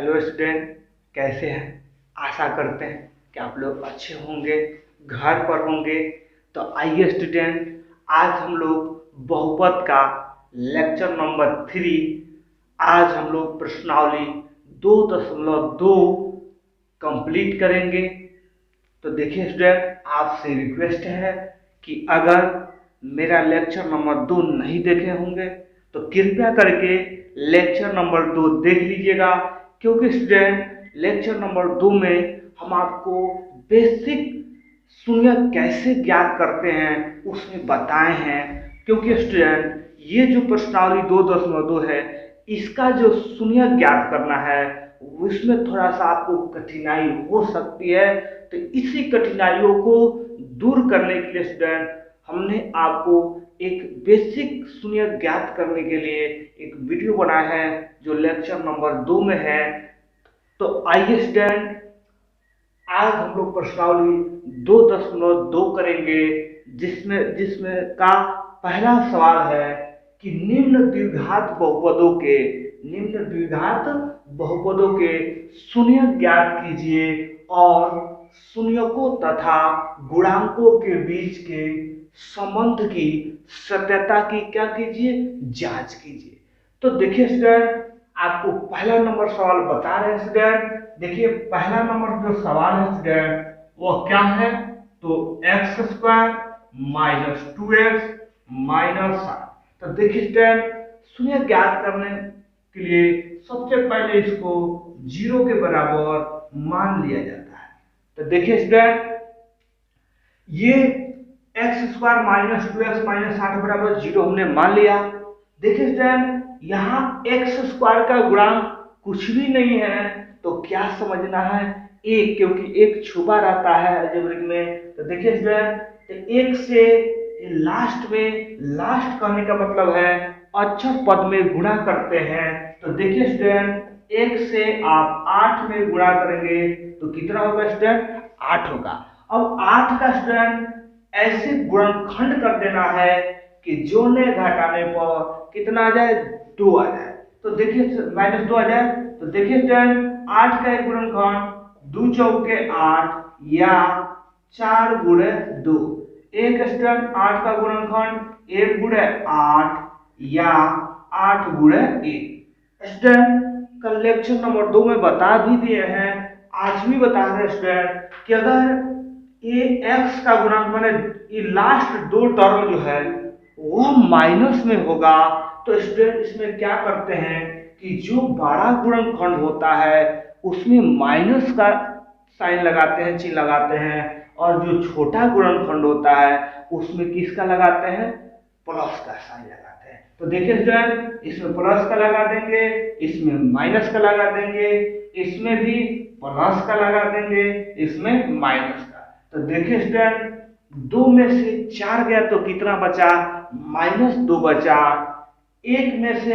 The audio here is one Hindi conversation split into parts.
हेलो स्टूडेंट, कैसे हैं? आशा करते हैं कि आप लोग अच्छे होंगे, घर पर होंगे। तो आइए स्टूडेंट, आज हम लोग बहुपद का लेक्चर नंबर 3, आज हम लोग प्रश्नावली 2.2 कंप्लीट करेंगे। तो देखिए स्टूडेंट, आपसे रिक्वेस्ट है कि अगर मेरा लेक्चर नंबर 2 नहीं देखे होंगे तो कृपया करके लेक्चर नंबर 2 देख लीजिएगा, क्योंकि स्टूडेंट लेक्चर नंबर 2 में हम आपको बेसिक शून्य कैसे ज्ञात करते हैं उसमें बताए हैं। क्योंकि स्टूडेंट ये जो प्रश्नावली 2.2 है, इसका जो शून्य ज्ञात करना है उसमें थोड़ा सा आपको कठिनाई हो सकती है। तो इसी कठिनाइयों को दूर करने के लिए स्टूडेंट हमने आपको एक बेसिक शून्य ज्ञात करने के लिए एक वीडियो बनाया है जो लेक्चर नंबर 2 में है। तो आइए स्टूडेंट, आज हम लोग प्रश्नावली 2.2 करेंगे, जिसमें का पहला सवाल है कि निम्न द्विघात बहुपदों के शून्य ज्ञात कीजिए और शून्यकों तथा गुणांकों के बीच के संबंध की सत्यता की क्या कीजिए, जांच कीजिए। तो देखिए स्टूडेंट, आपको पहला नंबर सवाल बता रहे हैं स्टूडेंट। देखिए पहला नंबर जो सवाल है स्टूडेंट वो क्या है, तो x² माइनस 2x माइनस 7। तो देखिए स्टूडेंट, शून्य ज्ञात करने के लिए सबसे पहले इसको 0 के बराबर मान लिया जाता है। तो देखिए स्टूडेंट, ये x² माइनस 2x माइनस 8 बराबर 0 हमने मान लिया। देखिए स्टूडेंट, यहाँ x² का गुणांक कुछ भी नहीं है, तो क्या समझना है, एक, क्योंकि एक छुपा रहता है अलजेब्रिक में। तो देखिए स्टूडेंट, एक से लास्ट कहने का मतलब है अक्षर पद में गुणा करते हैं। तो देखिए स्टूडेंट, एक से आप 8 में गुणा करेंगे तो कितना होगा स्टूडेंट, 8 होगा। अब 8 का स्टूडेंट ऐसे गुणनखंड कर देना है कि जोड़ने घटाने पर कितना आ जाए, 2 आ जाए। तो देखिए -2 आ जाए। तो देखिए स्टूडेंट, 8 का एक गुणनखंड 2 चौके 8 या 4 गुणे 2। एक स्टूडेंट 8 का गुणनखंड 1 गुणे 8 या 8 गुणे 1। स्टूडेंट कल लेक्चर नंबर 2 में बता भी दिए हैं, आज भी बता रहे हैं स्टूडेंट कि अगर ये x का गुणांक माने ये लास्ट 2 टर्म जो है वो माइनस में होगा, तो स्टूडेंट इसमें क्या करते हैं कि जो बड़ा गुणनखंड होता है उसमें माइनस का साइन लगाते हैं, चिन्ह लगाते हैं, और जो छोटा गुणनखंड होता है उसमें किसका लगाते हैं, प्लस का साइन लगाते हैं। तो देखिए स्टूडेंट, इसमें प्लस का लगा देंगे, इसमें माइनस का लगा देंगे, इसमें भी प्लस का लगा देंगे, इसमें माइनस का। तो देखिए स्टूडेंट, 2 में से 4 गया तो कितना बचा, -2 बचा। 1 में से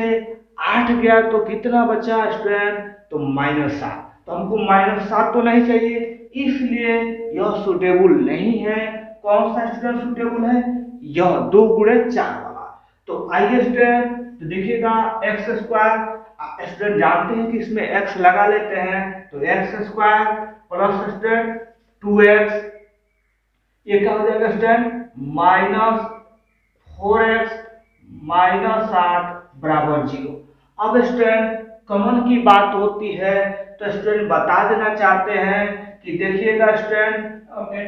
8 गया तो कितना बचा स्टूडेंट, तो -7। तो हमको -7 तो नहीं चाहिए, इसलिए यह सुटेबल नहीं है। कौन सा स्टूडेंट सुटेबल है, यह 2 गुणे 4 वाला। तो आइए स्टूडेंट, तो देखिएगा x² स्टूडेंट जानते हैं कि इसमें x लगा लेते हैं, तो x² प्लस स्टूडेंट 2x, ये क्या हो जाएगा स्टूडेंट, -4x माइनस 8 बराबर 0। अब स्टूडेंट कॉमन की बात होती है, तो स्टूडेंट बता देना चाहते हैं कि देखिएगा स्टूडेंट,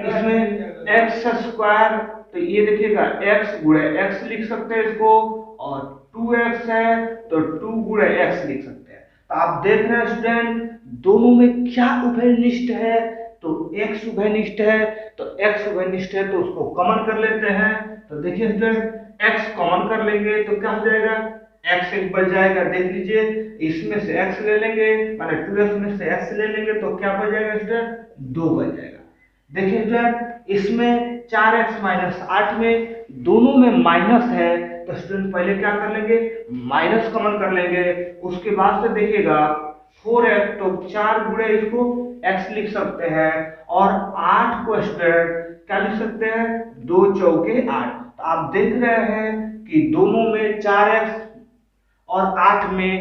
इसमें x², तो ये देखिएगा x गुणे x लिख सकते हैं इसको, और 2x है तो 2 गुणे x लिख सकते हैं। तो आप देख रहे हैं स्टूडेंट दोनों में क्या उभयनिष्ठ है, तो x उभयनिष्ठ है, तो x उभयनिष्ठ है तो उसको कॉमन कर लेते हैं। तो देखिए स्टूडेंट, x कॉमन कर लेंगे तो क्या हो जाएगा, x एक बच जाएगा। देख लीजिए, इसमें से x ले लेंगे, माने 2x में से x ले लेंगे तो क्या बच जाएगा स्टूडेंट, 2 बच जाएगा। देखिए स्टूडेंट, इसमें 4x माइनस 8 में दोनों में माइनस है, तो स्टूडेंट पहले क्या कर लेंगे, माइनस कॉमन कर लेंगे। उसके बाद से देखिएगा 4x, तो 4 गुणे इसको x लिख सकते हैं, और 8 को स्टूडेंट क्या लिख सकते हैं, 2 चौके 8। तो आप देख रहे हैं कि दोनों में 4x और 8 में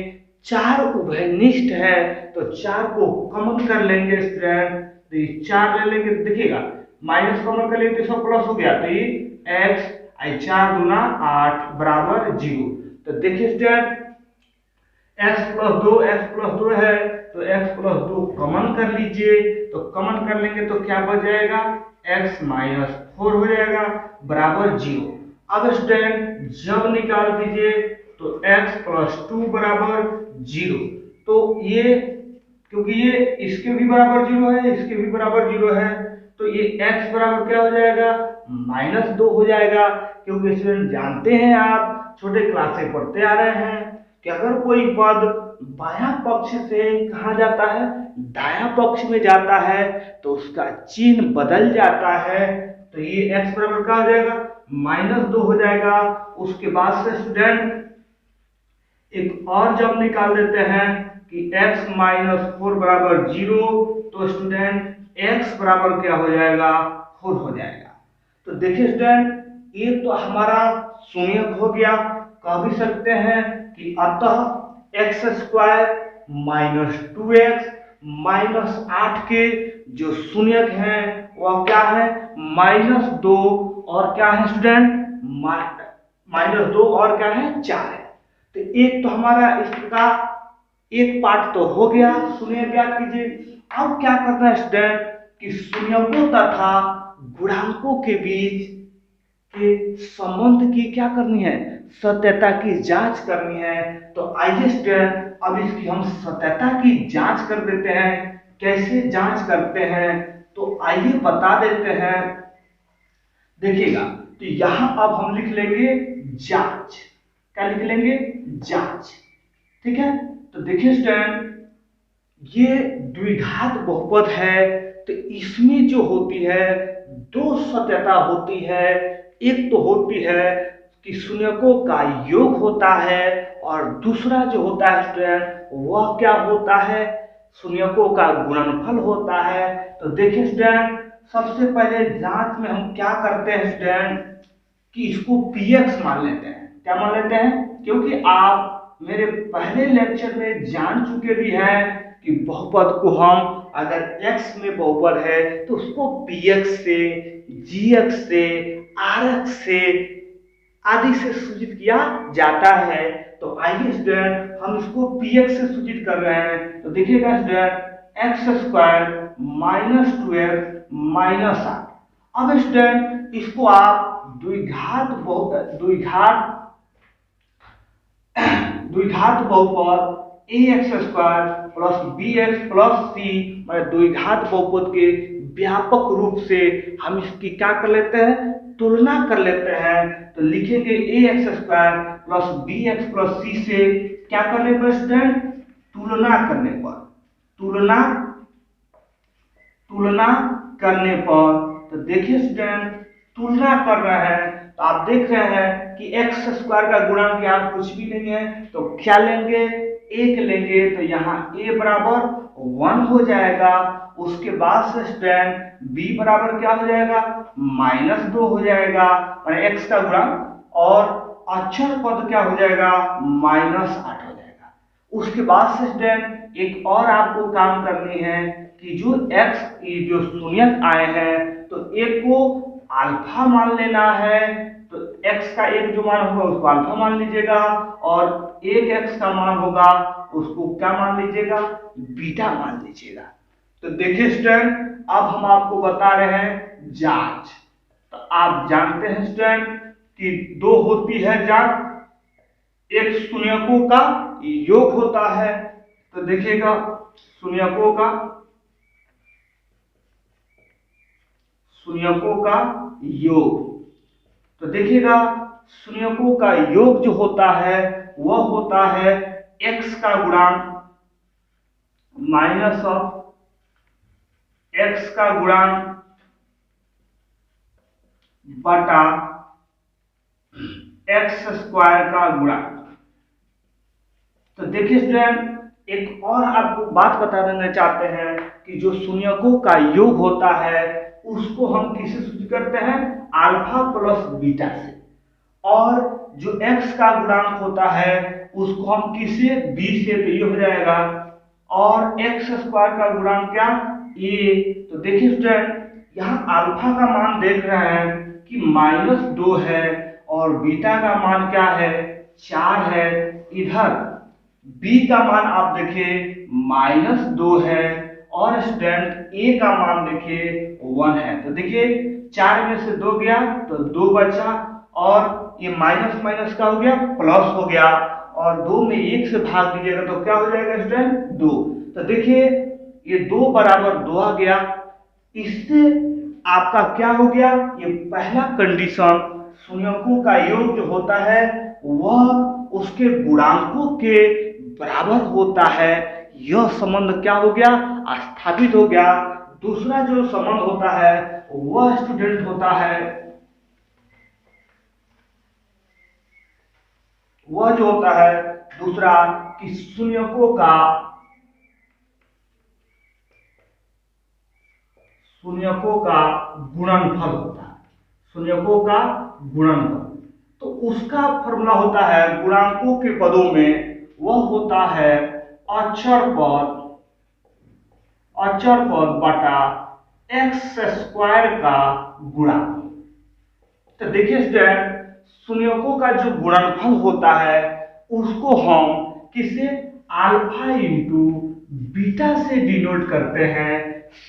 4 उभयनिष्ठ है तो 4 को कॉमन कर लेंगे स्टूडेंट, तो ये 4 ले लेंगे, देखिएगा माइनस कॉमन कर लेंगे तो सब प्लस हो गया, तो ये x 4 दूना 8 बराबर 0। तो देखिए स्टूडेंट x प्लस 2 है तो x प्लस 2 कॉमन कर लीजिए, तो कॉमन कर लेंगे तो क्या बच जाएगा, x माइनस 4 हो जाएगा बराबर 0। अब स्टूडेंट जब निकाल दीजिए तो x प्लस 2 बराबर 0, तो ये क्योंकि ये इसके भी बराबर 0 है, इसके भी बराबर 0 है, तो ये x बराबर क्या हो जाएगा, -2 हो जाएगा। क्योंकि स्टूडेंट जानते हैं, आप छोटे क्लास से पढ़ते आ रहे हैं कि अगर कोई पद बायां पक्ष से कहा जाता है दायां पक्ष में जाता है तो उसका चिन्ह बदल जाता है, तो ये x बराबर क्या हो जाएगा, -2 हो जाएगा। उसके बाद से स्टूडेंट एक और जब निकाल देते हैं कि x -4 बराबर 0, तो स्टूडेंट x बराबर क्या हो जाएगा, 4 हो जाएगा। तो देखिए स्टूडेंट ये तो हमारा शून्यक हो गया। कह भी सकते हैं कि अतः x² -2x -8 के जो शून्यक हैं वह क्या है, -2 और क्या है स्टूडेंट, -2 और क्या है, 4 है। तो एक तो हमारा इसका एक पार्ट तो हो गया, शून्यक ज्ञात कीजिए। अब क्या करना है स्टूडेंट कि शून्यकों तथा गुणांकों के बीच के संबंध की क्या करनी है, सत्यता की जांच करनी है। तो आइए स्टूडेंट अब इसकी हम सत्यता की जांच कर देते हैं। कैसे जांच करते हैं तो आइए बता देते हैं। देखिएगा तो यहां अब हम लिख लेंगे जांच, क्या लिख लेंगे, जांच, ठीक है। तो देखिए स्टूडेंट ये द्विघात बहुपद है, तो इसमें जो होती है दो सत्यता होती है। एक तो होती है कि शून्यकों का योग होता है और दूसरा जो होता है स्टूडेंट वह क्या होता है, शून्यकों का गुणनफल होता है। तो देखिए स्टूडेंट सबसे पहले जांच में हम क्या करते हैं स्टूडेंट कि इसको px मान लेते हैं। क्या मान लेते हैं, क्योंकि आप मेरे पहले लेक्चर में जान चुके भी हैं कि बहुपद को हम अगर x में बहुपद है तो उसको px से, gx से, rx से आदि से सूचित किया जाता है। तो आइए स्टूडेंट हम इसको px से सूचित कर रहे हैं। तो देखिएगा स्टूडेंट x² -2x -8। अब स्टूडेंट इसको आप द्विघात बहुपद ax² plus bx plus c द्विघात बहुपद के व्यापक रूप से हम इसकी क्या कर लेते हैं, तुलना कर लेते हैं। तो लिखेंगे ax² plus bx plus c से क्या करने पर स्टूडेंट, तुलना करने पर, तुलना करने पर। तो देखिए स्टूडेंट तुलना कर रहे हैं तो आप देख रहे हैं कि x² का गुणांक यहाँ कुछ भी नहीं है, तो क्या लेंगे, 1 लेंगे, तो यहाँ a बराबर 1 हो जाएगा। उसके बाद से स्टूडेंट b बराबर क्या हो जाएगा, -2 हो जाएगा और x का गुणांक, और अक्षर पद क्या हो जाएगा, -8 हो जाएगा। उसके बाद से स्टूडेंट एक और आपको काम करनी है कि जो जो शून्यक आए हैं तो एक को अल्फा मान लेना है। तो x का एक जो मान होगा उसको अल्फा मान लीजिएगा और एक x का मान होगा उसको क्या मान लीजिएगा, बीटा मान लीजिएगा। तो देखिए स्टूडेंट अब हम आपको बता रहे हैं जांच। तो आप जानते हैं स्टूडेंट कि दो होती है जांच, एक शून्यकों का योग होता है। तो देखिएगा शून्यकों का योग, तो देखिएगा शून्यकों का योग जो होता है वह होता है x का गुणांक माइनस x का गुणांक बटा x² का गुणांक। तो देखिए स्टूडेंट एक और आपको बात बता देना चाहते हैं कि जो शून्यकों का योग होता है उसको हम किससे सूचित करते हैं, अल्फा प्लस बीटा से। और जो x का गुणांक होता है उसको हम किससे, b से, तो ये हो जाएगा। और एक्स स्क्वायर का गुणांक क्या, a। तो देखिए स्टूडेंट यहाँ अल्फा का मान देख रहे हैं कि -2 है और बीटा का मान क्या है, 4 है। इधर b का मान आप देखिए -2 है और स्टूडेंट a का मान देखिए 1 है। तो देखिए 4 में से 2 गया तो 2 बचा और ये माइनस माइनस का हो गया प्लस हो गया और 2 में 1 से भाग दीजिएगा तो क्या हो जाएगा स्टूडेंट, 2। तो देखिए ये 2 बराबर 2 आ गया। इससे आपका क्या हो गया, ये पहला कंडीशन शून्यकों का योग जो होता है वह उसके गुणांकों के बराबर होता है, यह संबंध क्या हो गया, स्थापित हो गया। दूसरा जो संबंध होता है वह स्टूडेंट होता है, वह जो होता है दूसरा कि शून्यकों का गुणनफल होता है, शून्यकों का गुणनफल। तो उसका फॉर्मूला होता है गुणांकों के पदों में, वह होता है अक्षर पद बटा एक्स स्क्वायर का गुणा। तो देखिए स्टूडेंट शून्यकों का जो गुणनफल होता है उसको हम किसे, अल्फा इंटू बीटा से डिनोट करते हैं,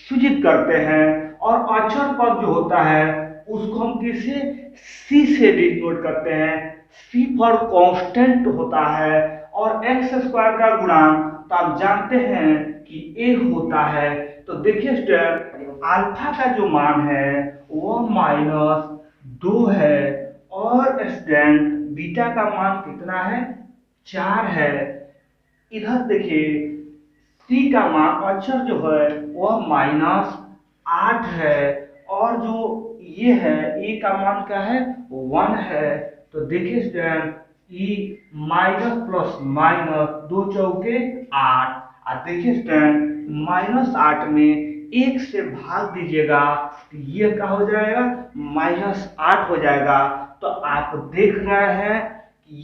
सूचित करते हैं। और अक्षर पद जो होता है उसको हम किसे, सी से डिनोट करते हैं, सी फॉर कांस्टेंट होता है। और एक्स स्क्वायर का गुणांक तो आप जानते हैं कि ए होता है। तो देखिए स्टूडेंट अल्फा का जो मान है वह -2 है और स्टूडेंट बीटा का मान कितना है, 4 है। इधर देखिए सी का मान अक्षर जो है वह -8 है और जो ये है ए का मान क्या है, 1 है। तो देखिए student E minus plus minus 2 चौके 8। और देखिए स्टूडेंट -8 में 1 से भाग दीजिएगा तो ये क्या हो जाएगा, -8 हो जाएगा। तो आप देख रहे हैं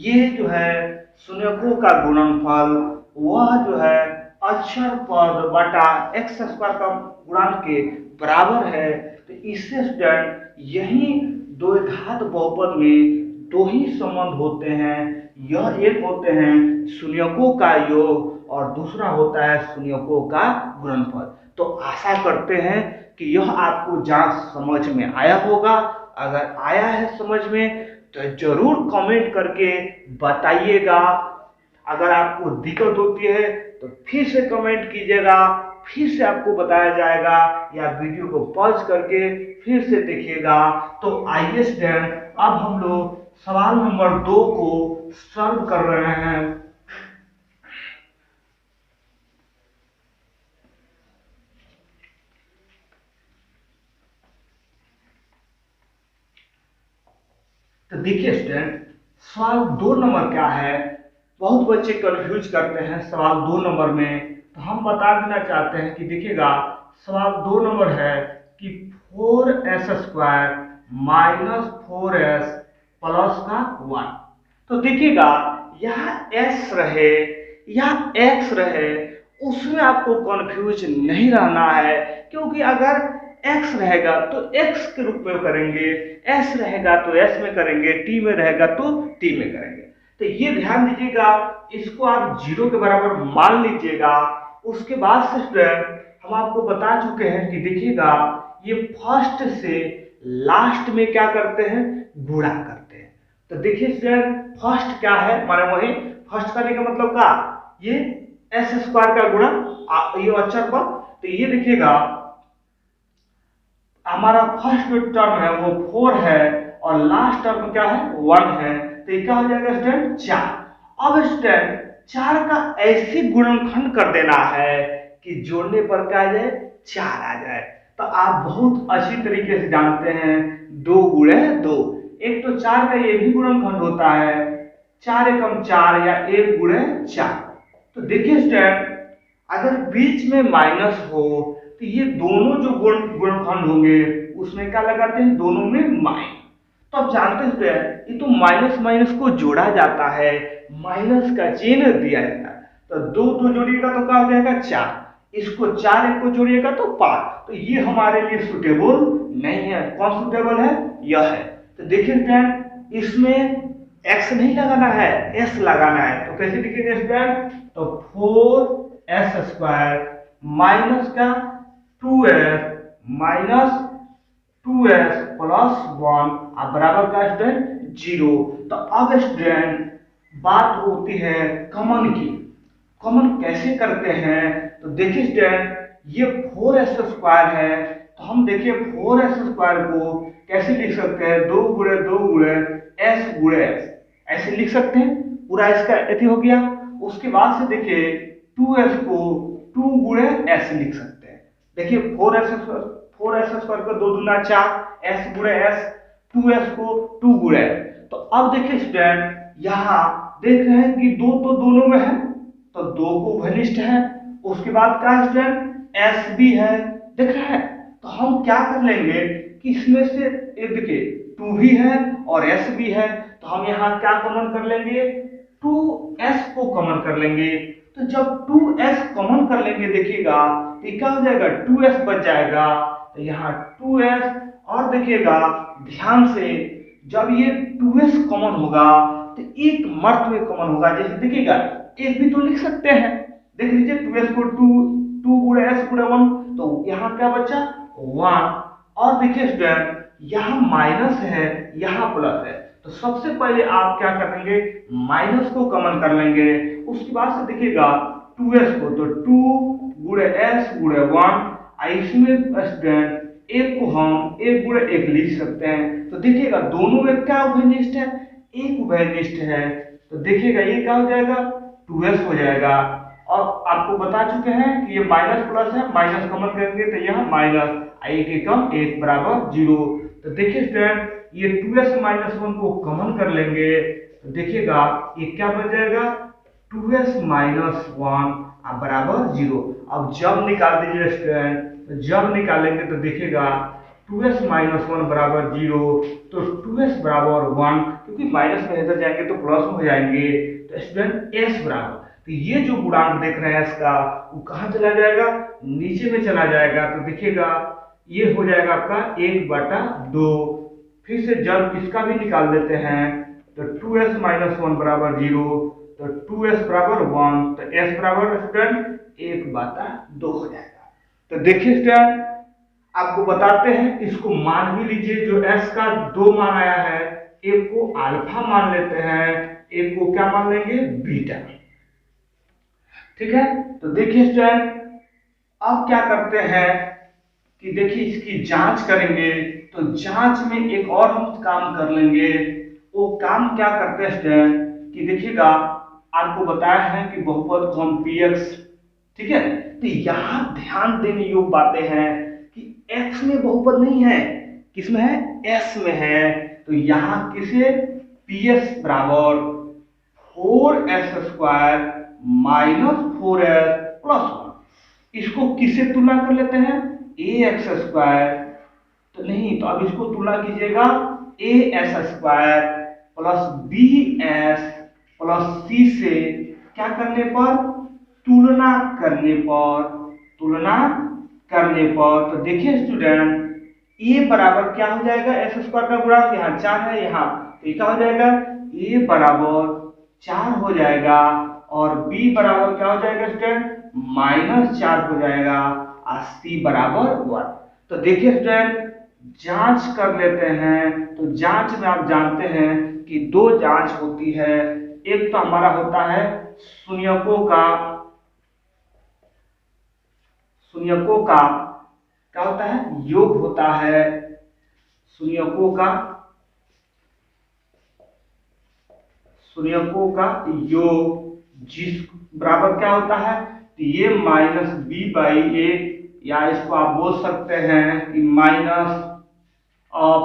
ये जो है शून्यकों का गुणनफल वह जो है अक्षर पद बटा एक्स स्क्वायर का गुणांक के बराबर है। तो इससे स्टूडेंट यही द्विघात बहुपद में दो ही संबंध होते हैं, यह एक होते हैं शून्यकों का योग और दूसरा होता है शून्यकों का गुणनफल। तो आशा करते हैं कि यह आपको जांच समझ में आया होगा। अगर आया है समझ में तो जरूर कमेंट करके बताइएगा। अगर आपको दिक्कत होती है तो फिर से कमेंट कीजिएगा, फिर से आपको बताया जाएगा या वीडियो को पॉज करके फिर से देखिएगा। तो आइए स्टूडेंट अब हम लोग सवाल नंबर 2 को सॉल्व कर रहे हैं। तो देखिए स्टूडेंट सवाल 2 नंबर क्या है, बहुत बच्चे कंफ्यूज करते हैं सवाल 2 नंबर में। तो हम बता देना चाहते हैं कि देखिएगा सवाल 2 नंबर है कि 4s² माइनस 4s प्लस का 1। तो देखिएगा यहाँ s रहे या x रहे उसमें आपको कंफ्यूज नहीं रहना है, क्योंकि अगर x रहेगा तो x के रूप में करेंगे, s रहेगा तो s में करेंगे, t में रहेगा तो t में करेंगे। तो ये ध्यान दीजिएगा, इसको आप 0 के बराबर मान लीजिएगा। उसके बाद से स्टूडेंट हम आपको बता चुके हैं कि देखिएगा ये फर्स्ट से लास्ट में क्या करते हैं, गुणा करते हैं। तो देखिए स्टूडेंट फर्स्ट क्या है, माने वही फर्स्ट करने का मतलब क्या, ये s² का गुणा ये अक्षर पर। तो ये देखिएगा हमारा फर्स्ट जो टर्म है वो 4 है और लास्ट टर्म क्या है, 1 है। तो ये क्या हो जाएगा स्टूडेंट, 4। अब स्टूडेंट 4 का ऐसे गुणनखंड कर देना है कि जोड़ने पर क्या आ जाए, 4 आ जाए। तो आप बहुत अच्छी तरीके से जानते हैं 2 गुणे 2। एक तो 4 का ये भी गुणनखंड होता है 4 एकम 4 या 1 गुणे 4। तो देखिए स्टूडेंट अगर बीच में माइनस हो तो ये दोनों जो गुणनखंड होंगे उसमें क्या लगाते हैं, दोनों में माइनस। तो आप जानते हैं ये तो माइनस माइनस को जोड़ा जाता है, माइनस का चिन्ह दिया जाता है। तो दो दो जोड़िएगा तो क्या हो जाएगा 4, इसको 4 एक को जोड़िएगा तो 5। तो ये हमारे लिए सुटेबल नहीं है। कौन सुटेबल है? यह है। तो देखिए स्टूडेंट, इसमें x नहीं लगाना है, s लगाना है। तो कैसे लिखेंगे स्टूडेंट? तो 4s² माइनस का 2s माइनस 2s प्लस 1 अब बराबर का स्टूडेंट 0। तो अब स्टूडेंट बात होती है कॉमन की। कॉमन कैसे करते हैं? तो देखिए स्टूडेंट, ये 4s² है, तो हम देखिए 4s² को कैसे लिख सकते हैं? 2 गुणे 2 गुणे s गुणे s, ऐसे लिख सकते हैं। पूरा इसका एथी हो गया। उसके बाद से देखिए 2s को 2 गुणे s लिख सकते हैं। देखिए 4s² का 2 दूना 4, s गुणे s, 2s को 2 गुणे। तो अब देखिए स्टूडेंट, यहाँ देख रहे हैं कि 2 तो दोनों में है, तो 2 को घनिष्ठ है। उसके बाद क्या स्टूडेंट? s भी है, देख रहे हैं। तो हम क्या कर लेंगे कि इसमें से एक देखिए 2 भी है और s भी है, तो हम यहाँ क्या कॉमन कर लेंगे? 2s को कॉमन कर लेंगे। तो जब 2s कॉमन कर लेंगे देखिएगा तो क्या हो जाएगा? 2s बच जाएगा। तो यहाँ 2s, और देखिएगा ध्यान से, जब ये 2s कॉमन होगा तो एक मर्त में कॉमन होगा। जैसे देखिएगा एक भी तो लिख सकते हैं, देख लीजिए 2s को 2 गुणे s गुणे 1, तो यहाँ क्या बचा? 1। और देखिए स्टूडेंट, यहाँ माइनस है, यहाँ प्लस है, तो सबसे पहले आप क्या करेंगे? माइनस को कॉमन कर लेंगे। उसके बाद से देखिएगा 2s को, तो 2 गुणे s गुणे 1, इसमें स्टूडेंट एक को हम 1 गुणे 1 लिख सकते हैं। तो देखिएगा दोनों में क्या उभयनिष्ठ है? एक उभयनिष्ठ है। तो देखिएगा ये क्या हो जाएगा? 2s हो जाएगा। और आपको बता चुके हैं कि ये माइनस प्लस है, माइनस कॉमन करेंगे तो यह माइनस, एक एकम 1 बराबर 0। तो देखिए स्टूडेंट, ये 2s माइनस 1 को कॉमन कर लेंगे तो देखिएगा ये क्या बन जाएगा? 2s माइनस 1 बराबर 0। अब जब निकाल दीजिए स्टूडेंट, तो जब निकालेंगे तो देखिएगा 2s माइनस 1 बराबर 0, तो 2s बराबर 1, क्योंकि माइनस में इधर जाएंगे तो प्लस में हो जाएंगे। तो स्टूडेंट s बराबर, तो ये जो गुणांक देख रहे हैं इसका, वो कहाँ चला जाएगा? नीचे में चला जाएगा। तो देखिएगा ये हो जाएगा आपका 1/2। फिर से जब इसका भी निकाल देते हैं तो 2s माइनस 1 बराबर 0, तो 2s बराबर 1, तो s बराबर स्टूडेंट 1/2 हो जाएगा। तो देखिए स्टूडेंट, आपको बताते हैं, इसको मान भी लीजिए। जो s का 2 मान आया है, एक को अल्फा मान लेते हैं, एक को क्या मान लेंगे? बीटा। ठीक है। तो देखिए स्टूडेंट, अब क्या करते हैं कि देखिए इसकी जांच करेंगे। तो जांच में एक और हम काम कर लेंगे। वो काम क्या करते हैं स्टूडेंट कि देखिएगा, आपको बताया है कि बहुपद को हम px, ठीक है। तो यहाँ ध्यान देने योग्य बातें हैं कि x में बहुपद नहीं है, किसमें है? s में है। तो यहाँ किसे? px बराबर 4s² माइनस 4s प्लस 1। इसको किससे तुलना कर लेते हैं? ax²। तो नहीं, तो अब इसको तुलना कीजिएगा as² plus bs plus c से, क्या करने पर? तुलना करने पर, तुलना करने पर। तो देखिए स्टूडेंट, a बराबर क्या हो जाएगा? s² का गुणांक यहाँ 4 है, यहाँ तो क्या हो जाएगा? a बराबर 4 हो जाएगा, और b बराबर क्या हो जाएगा स्टूडेंट? -4 हो जाएगा, और c बराबर 1। तो देखिए स्टूडेंट, जांच कर लेते हैं। तो जांच में आप जानते हैं कि 2 जांच होती है। एक तो हमारा होता है शून्यकों का क्या होता है? योग होता है। शून्यकों का योग, जिस बराबर क्या होता है? तो ये -b/a, या इसको आप बोल सकते हैं कि माइनस ऑफ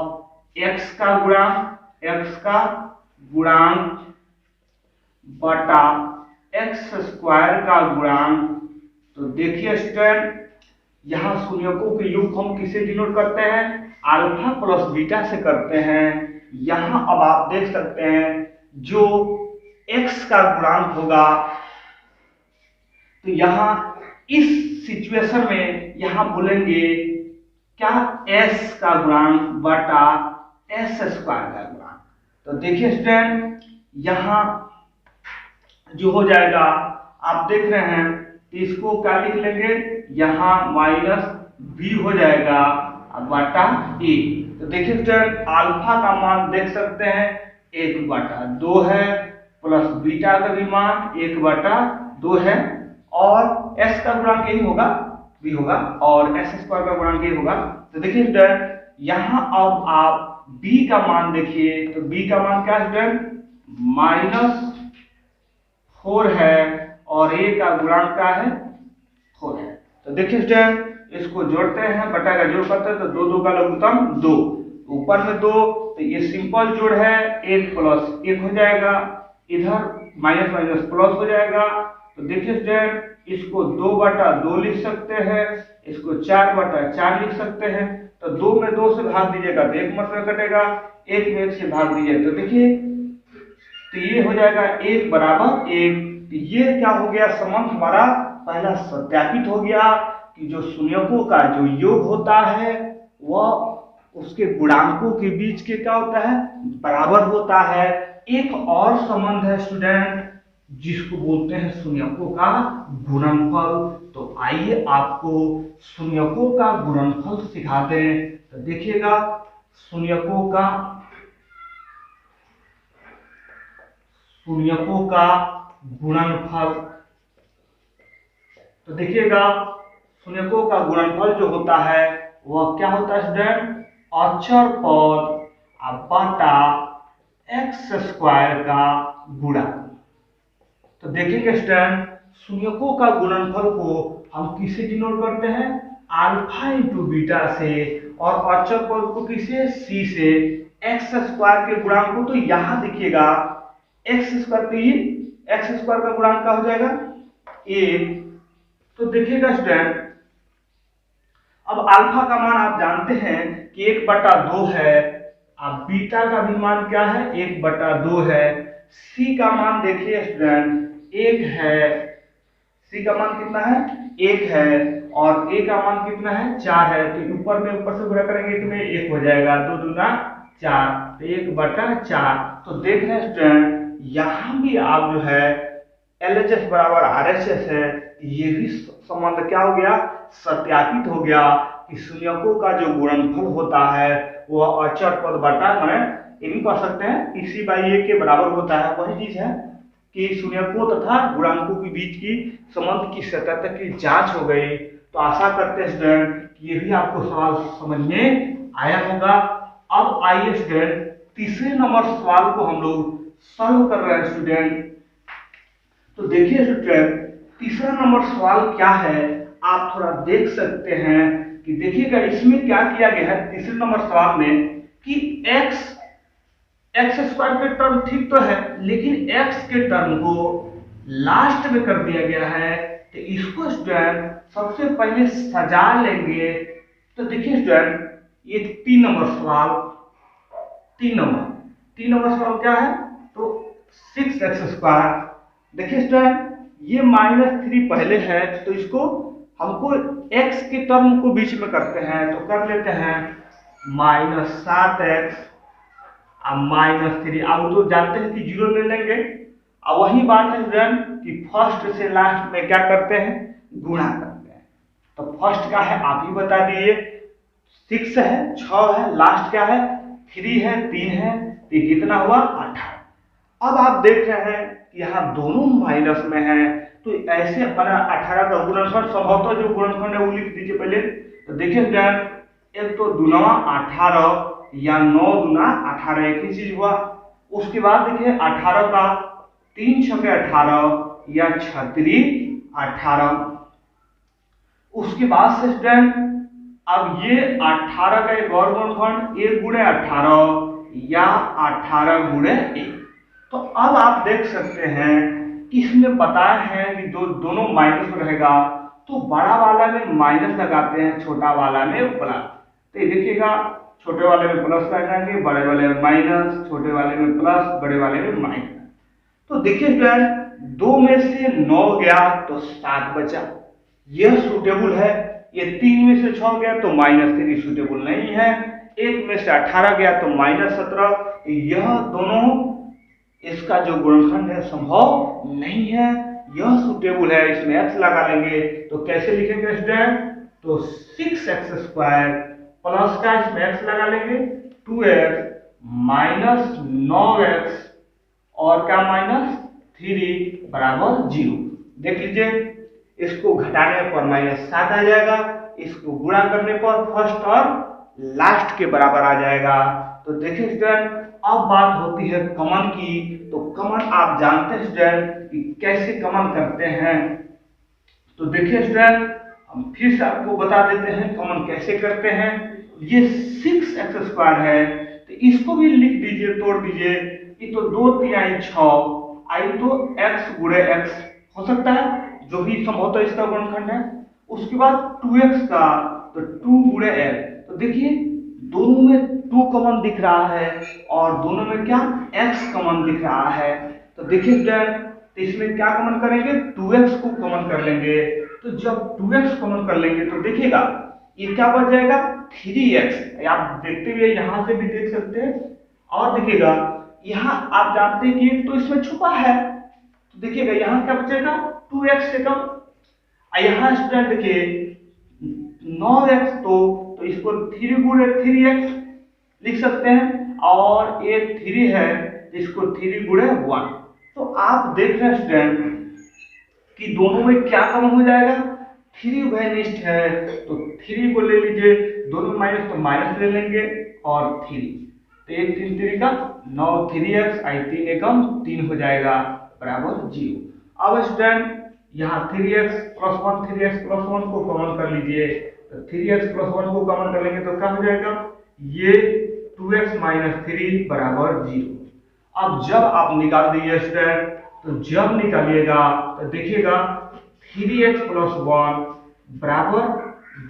x का गुणांक बटा x² का गुणांक। तो देखिए स्टूडेंट, यहाँ शून्यकों के योग हम किसे डिनोट करते हैं? अल्फा प्लस बीटा से करते हैं। यहाँ अब आप देख सकते हैं जो x का गुणांक होगा, तो यहाँ इस सिचुएशन में यहाँ बोलेंगे क्या, s का गुणांक बटा s स्क्वायर का गुणांक। तो देखिए स्टूडेंट यहाँ जो हो जाएगा आप देख रहे हैं, तो इसको क्या लिख लेंगे, यहाँ माइनस b हो जाएगा बटा a। तो देखिए स्टूडेंट अल्फा का मान देख सकते हैं 1/2 है, प्लस बीटा का भी मान 1/2 है, और s का गुणांक यही होगा, b होगा, और s स्क्वायर का गुणांक यही होगा। तो देखिए स्टूडेंट यहाँ अब आप b का मान देखिए, तो b का मान क्या है स्टूडेंट, -4 है, और a का गुणांक क्या है 4 है। तो देखिए स्टूडेंट इसको जोड़ते हैं, बटा का जोड़ करते हैं, तो 2 2 का लघुत्तम 2, ऊपर में 2, तो ये सिंपल जोड़ है, 1 + 1 हो जाएगा, इधर माइनस माइनस प्लस हो जाएगा। तो देखिए स्टूडेंट इसको 2/2 लिख सकते हैं, इसको 4/4 लिख सकते हैं। तो 2 में 2 से भाग दीजिएगा तो 1 मतलब कटेगा, 1 में 1 से भाग दीजिए तो देखिए, तो ये हो जाएगा 1 = 1। तो ये क्या हो गया, संबंध हमारा पहला सत्यापित हो गया कि जो शून्यकों का जो योग होता है वह उसके गुणांकों के बीच के क्या होता है, बराबर होता है। एक और संबंध है स्टूडेंट जिसको बोलते हैं शून्यकों का गुणनफल। तो आइए आपको शून्यकों का गुणनफल सिखाते हैं। तो देखिएगा शून्यकों का गुणनफल, तो देखिएगा शून्यकों का गुणनफल जो होता है वह क्या होता है स्टूडेंट, अचर पद बटा x² का गुणा। तो देखिएगा स्टूडेंट शून्यकों का गुणनफल को हम किससे डिनोट करते हैं, अल्फा × बीटा से, और अचर पद को किसे, c से। x² के गुणांक को तो यहाँ देखिएगा x² का गुणांक क्या हो जाएगा 1। तो देखिएगा स्टूडेंट अब अल्फा का मान आप जानते हैं कि 1/2 है, अब बीटा का भी मान क्या है 1/2 है, c का मान देखिए स्टूडेंट 1 है, c का मान कितना है 1 है, और a का मान कितना है 4 है। तो ऊपर से गुणा करेंगे तो में 1 हो जाएगा, 2 दूना 4, तो 1/4। तो देख रहे हैं स्टूडेंट यहाँ भी आप जो है LHS = RHS है, ये भी संबंध क्या हो गया, सत्यापित हो गया कि शून्यकों का जो गुणनफल होता है वह अचर पद बटा, माने ये भी कह सकते हैं इसी/a के बराबर होता है। वही चीज है कि शून्यकों तथा गुणांकों के बीच की संबंध की सत्यता की जांच हो गई। तो आशा करते हैं स्टूडेंट कि ये भी आपको सवाल समझ में आया होगा। अब आइए स्टूडेंट तीसरे नंबर सवाल को हम लोग सॉल्व कर रहे हैं स्टूडेंट। तो देखिए स्टूडेंट तीसरा नंबर सवाल क्या है, आप थोड़ा देख सकते हैं कि देखिएगा इसमें क्या किया गया है तीसरे नंबर सवाल में कि x² के टर्म ठीक तो है, लेकिन x के टर्म को लास्ट में कर दिया गया है। तो इसको स्टूडेंट सबसे पहले सजा लेंगे। तो देखिए स्टूडेंट ये 3 नंबर सवाल, 3 नंबर सवाल क्या है, तो 6x²। देखिए स्टूडेंट ये -3 पहले है, तो इसको हमको x के टर्म को बीच में करते हैं, तो कर लेते हैं -7x -3। अब तो जानते हैं कि 0 ले लेंगे। अब वही बात है स्टूडेंट कि फर्स्ट से लास्ट में क्या करते हैं, गुणा करते हैं। तो फर्स्ट का है आप ही बता दीजिए, 6 है, 6 है, लास्ट क्या है 3 है, 3 है, तो कितना हुआ 18। अब आप देख रहे हैं कि यहाँ दोनों माइनस में है, तो ऐसे अपना 18 का गुणनफल संभवतः जो गुणनफल है वो लिख दीजिए पहले। तो देखिए स्टूडेंट एक तो 2 9 18 या 9 दूना 18 एक ही चीज हुआ। उसके बाद देखिए 18 का 3 × 18 या 36 18। उसके बाद से स्टूडेंट अब ये 18 का एक और गुणनफल 1 × 18 या 18 × 1। तो अब आप देख सकते हैं कि इसमें बताया है कि दोनों माइनस में रहेगा, तो बड़ा वाला में माइनस लगाते हैं, छोटा वाला में प्लस। तो देखिएगा छोटे वाले में प्लस लगाएंगे, बड़े वाले में माइनस, छोटे वाले में प्लस, बड़े वाले में माइनस। तो देखिए स्टूडेंट, 2 में से 9 गया तो 7 बचा, यह सूटेबल है। ये 3 में से 6 गया तो -3 सूटेबल नहीं है। 1 में से 18 गया तो -17, यह दोनों इसका जो गुणनखंड है संभव नहीं है, यह सूटेबल है। इसमें x लगा लेंगे तो कैसे लिखेंगे स्टूडेंट, तो 6x² प्लस का इसमें x लगा लेंगे 2x माइनस 9x और क्या -3 बराबर 0। देख लीजिए, इसको घटाने पर -7 आ जाएगा, इसको गुणा करने पर फर्स्ट और लास्ट के बराबर आ जाएगा। तो देखिए स्टूडेंट, अब बात होती है कमन की। तो कमन आप जानते हैं स्टूडेंट कि कैसे कमन करते हैं। तो देखिए स्टूडेंट, हम फिर से आपको बता देते हैं कमन कैसे करते हैं। ये 6x² है, तो इसको भी लिख दीजिए, तोड़ दीजिए। ये तो 2 3 6 आई तो x गुणे x हो सकता है, जो भी संभवतः इसका गुणनखंड है। उसके बाद 2x का तो 2 गुणे x। तो देखिए दोनों में 2 कॉमन दिख रहा है और दोनों में क्या x कॉमन दिख रहा है। तो देखिए स्टूडेंट, तो इसमें क्या कॉमन करेंगे, 2x को कॉमन कर लेंगे। तो जब 2x कॉमन कर लेंगे तो देखिएगा ये क्या बच जाएगा 3x। आप देखते हुए यहां से भी देख सकते हैं। और देखिएगा यहाँ आप जानते हैं कि तो इसमें छुपा है, तो देखिएगा यहाँ क्या बचेगा 2x से कम। यहाँ स्टूडेंट देखिए 9x, तो इसको 3 गुणे 3x लिख सकते हैं, और ये 3 है इसको 3 गुणे 1। तो आप देख रहे हैं स्टूडेंट कि दोनों में क्या कम हो जाएगा, 3 उभयनिष्ठ है तो 3 को ले लीजिए, दोनों माइनस तो माइनस ले लेंगे और 3, तो 1 3 3 का 9 3x आई 3 एकम 3 हो जाएगा बराबर 0। अब स्टूडेंट यहाँ 3x प्लस 1 3x प्लस 1 को कॉमन कर लीजिए, तो 3x प्लस 1 को कॉमन कर लेंगे तो क्या हो जाएगा, ये 2x माइनस 3 बराबर 0। अब जब आप निकाल दीजिए स्टूडेंट, तो जब निकालिएगा तो देखिएगा 3x प्लस 1 बराबर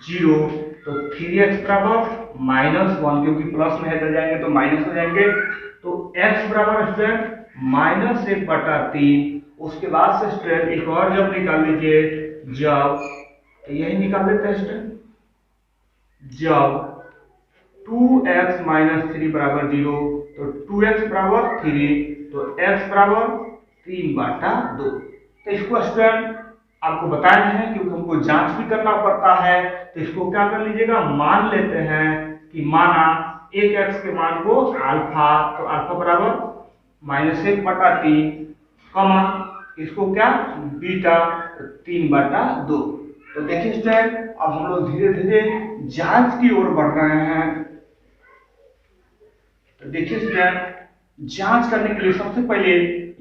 0, तो 3x बराबर -1, क्योंकि प्लस में इधर जाएंगे तो माइनस हो जाएंगे। तो x बराबर स्टूडेंट -1/3। उसके बाद से स्टूडेंट एक और जब निकाल लीजिए, जब यही निकाल देते हैं स्टूडेंट, जब 2x माइनस 3 बराबर 0, तो 2x बराबर 3, तो x बराबर 3/2। तो इसको स्टूडेंट आपको बताए हैं क्योंकि हमको जांच भी करना पड़ता है। तो इसको क्या कर लीजिएगा, मान लेते हैं कि माना एक x के मान को अल्फा, तो अल्फा बराबर -1/3, कमा इसको क्या बीटा 3/2। तो देखिए स्टूडेंट, अब हम लोग धीरे धीरे जांच की ओर बढ़ रहे हैं। तो देखिए स्टूडेंट, जांच करने के लिए सबसे पहले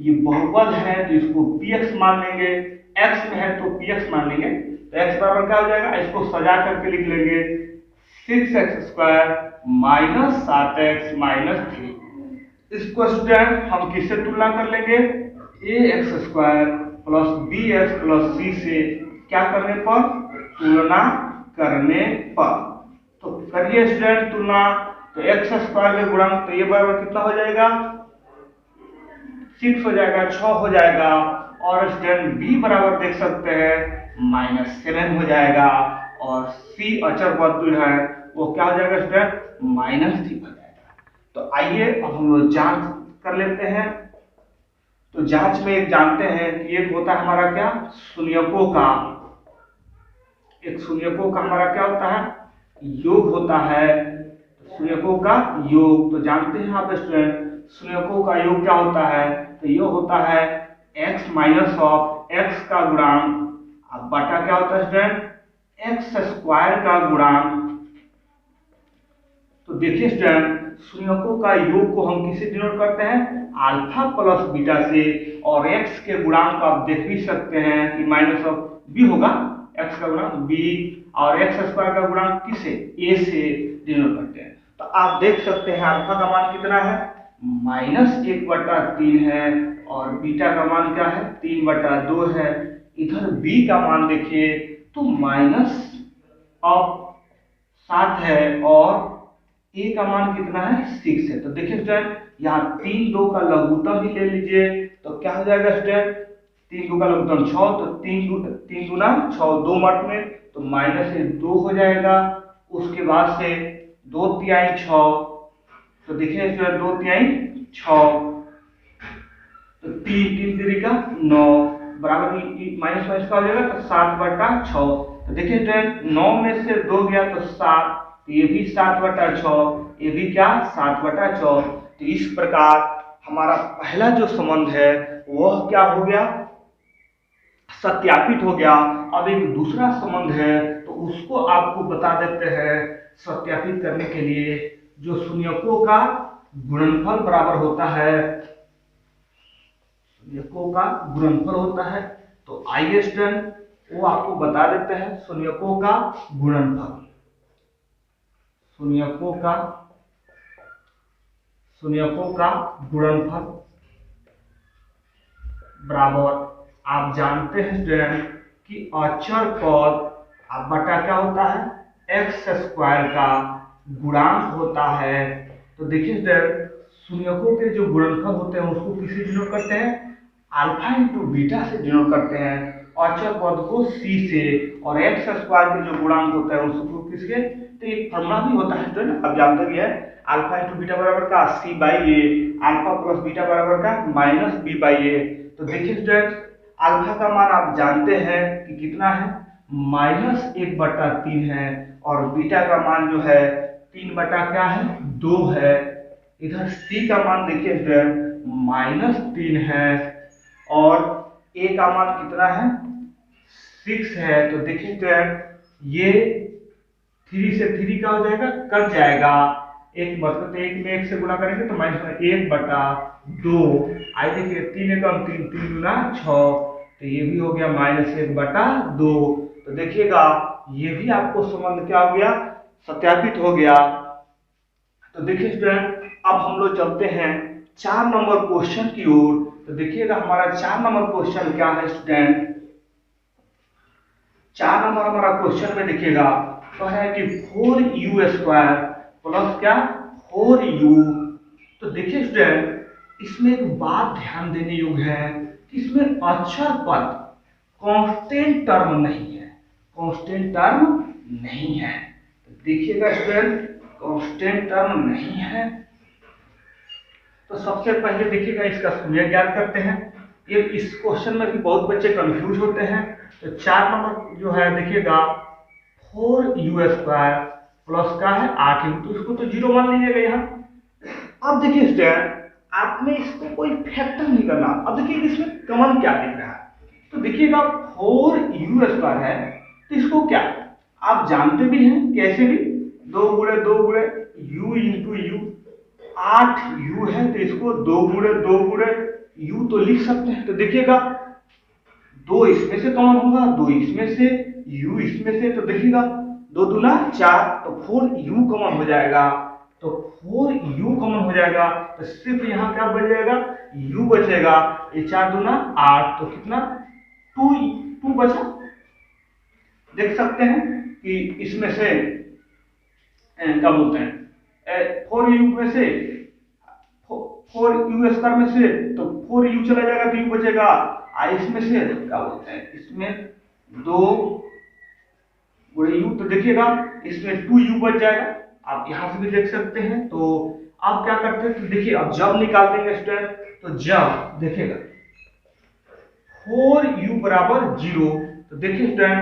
ये बहुपद है तो इसको px मान लेंगे, x में है तो px मान लेंगे। तो x बराबर क्या हो जाएगा, इसको सजा करके लिख लेंगे 6x² माइनस 7x माइनस 3। इसको स्टूडेंट हम किससे तुलना कर लेंगे, ax² plus bx plus c से क्या करने पर, तुलना करने पर। तो करिए स्टूडेंट तुलना, तो x² का गुणांक तो ये बराबर कितना हो जाएगा 6 हो जाएगा, 6 हो जाएगा। और स्टूडेंट b बराबर देख सकते हैं -7 हो जाएगा, और c अचर पद है वो क्या हो जाएगा स्टूडेंट -3 हो जाएगा। तो आइए अब हम लोग जांच कर लेते हैं। तो जांच में एक जानते हैं कि एक होता है हमारा क्या शून्यकों का, एक शून्यकों का हमारा क्या होता है योग होता है, शून्यकों का योग। तो जानते हैं आप स्टूडेंट शून्यकों का योग क्या होता है, तो ये होता है x माइनस ऑफ x का गुणांक, अब बटा क्या होता है स्टूडेंट x² का गुणांक। तो देखिए स्टूडेंट, शून्यकों का योग को हम किससे डिनोट करते हैं, अल्फा प्लस बीटा से, और x के गुणांक को आप देख भी सकते हैं कि माइनस ऑफ b होगा, x का गुणांक b, और x² का गुणांक किससे a से डिनोट करते हैं। तो आप देख सकते हैं अल्फा का मान कितना है -1/3 है, और बीटा का मान क्या है 3/2 है। इधर b का मान देखिए तो -7 है, और ए का मान कितना है 6 है। तो देखिए स्टूडेंट यहाँ 3 2 का लघुत्तम भी ले लीजिए तो क्या हो जाएगा स्टूडेंट 3 2 का लघुत्तम 6 तो 3 दूना 6 2 मत में तो माइनस से 2 हो जाएगा। उसके बाद से 2 तिहाई 6 तो देखिए स्टूडेंट 2 तिहाई 6 तो 3 का 9 बराबर माइनस माइनस का हो जाएगा तो 7/6। तो देखिए स्टूडेंट 9 में से 2 गया तो 7 तो ये भी 7/6 ये भी क्या 7/6। तो इस प्रकार हमारा पहला जो संबंध है वह क्या हो गया सत्यापित हो गया। अब एक दूसरा संबंध है तो उसको आपको बता देते हैं सत्यापित करने के लिए जो शून्यकों का गुणनफल बराबर होता है शून्यकों का गुणनफल होता है। तो आइए स्टूडेंट वो आपको बता देते हैं शून्यकों का गुणनफल शून्यकों का गुणनफल बराबर आप जानते हैं स्टूडेंट कि अचर पद अब बटा क्या होता है x² का गुणांक होता है। तो देखिए स्टूडेंट शून्यकों के जो गुणनफल होते हैं उसको किससे डिनोट करते हैं अल्फा इंटू बीटा से डिनोट करते हैं अचर पद को c से और x² के जो गुणांक होता है उसको किसके तो एक फॉर्मूला भी होता है स्टूडेंट आप जानते भी है अल्फा इंटू बीटा बराबर का c/a अल्फा प्लस बीटा बराबर का -b/a। तो देखिए स्टूडेंट अल्फा का मान आप जानते हैं कि कितना है -1/3 है और बीटा का मान जो है 3 बटा क्या है 2 है। इधर c का मान देखिए स्टूडेंट -3 है और a का मान कितना है 6 है। तो देखिए स्टूडेंट ये 3 से 3 का हो जाएगा कट जाएगा एक मतलब 1 में 1 से गुणा करेंगे तो -1/2 आई देखिए 3 एकम 3 3 गुना 6 तो ये भी हो गया -1/2। तो देखिएगा ये भी आपको संबंध क्या हो गया सत्यापित हो गया। तो देखिए स्टूडेंट अब हम लोग चलते हैं 4 नंबर क्वेश्चन की ओर। तो देखिएगा हमारा 4 नंबर क्वेश्चन क्या है स्टूडेंट 4 नंबर हमारा क्वेश्चन में देखिएगा तो है कि 4u² प्लस क्या 4u। तो देखिए स्टूडेंट इसमें एक बात ध्यान देने योग्य है कि इसमें अचर पद कांस्टेंट टर्म नहीं है कांस्टेंट टर्म नहीं है। तो देखिएगा स्टूडेंट कांस्टेंट टर्म नहीं है तो सबसे पहले देखिएगा इसका शून्य ज्ञात करते हैं। ये इस क्वेश्चन में भी बहुत बच्चे कंफ्यूज होते हैं। तो 4 नंबर जो है देखिएगा 4u² प्लस का है 8u तो इसको तो 0 मान लीजिएगा यहाँ। अब देखिए स्टूडेंट आपने इसको कोई फैक्टर नहीं करना। अब देखिए इसमें कॉमन क्या दिख रहा है तो देखिएगा 4u² है तो इसको क्या आप जानते भी हैं कैसे भी 2 गुणे u इंटू u 8u है तो इसको 2 गुणे u तो लिख सकते हैं। तो देखिएगा 2 इसमें से कॉमन होगा 2 इसमें से u इसमें से तो देखिएगा 2 दूना 4 तो 4u कॉमन हो जाएगा। तो 4u कॉमन हो जाएगा तो सिर्फ यहाँ क्या बच जाएगा u बचेगा ये 4 दूना 8 तो कितना 2 बचा। देख सकते हैं कि इसमें से क्या बोलते हैं 4u में से 4u² में से तो 4u चला जाएगा तो u बचेगा इसमें से क्या बोलते हैं इसमें 2 गुणे u तो देखिएगा इसमें 2u बच जाएगा आप यहां से भी देख सकते हैं। तो आप क्या करते हैं तो देखिए अब जब निकाल देंगे स्टूडेंट तो जब देखिएगा 4u बराबर 0 तो देखिए स्टूडेंट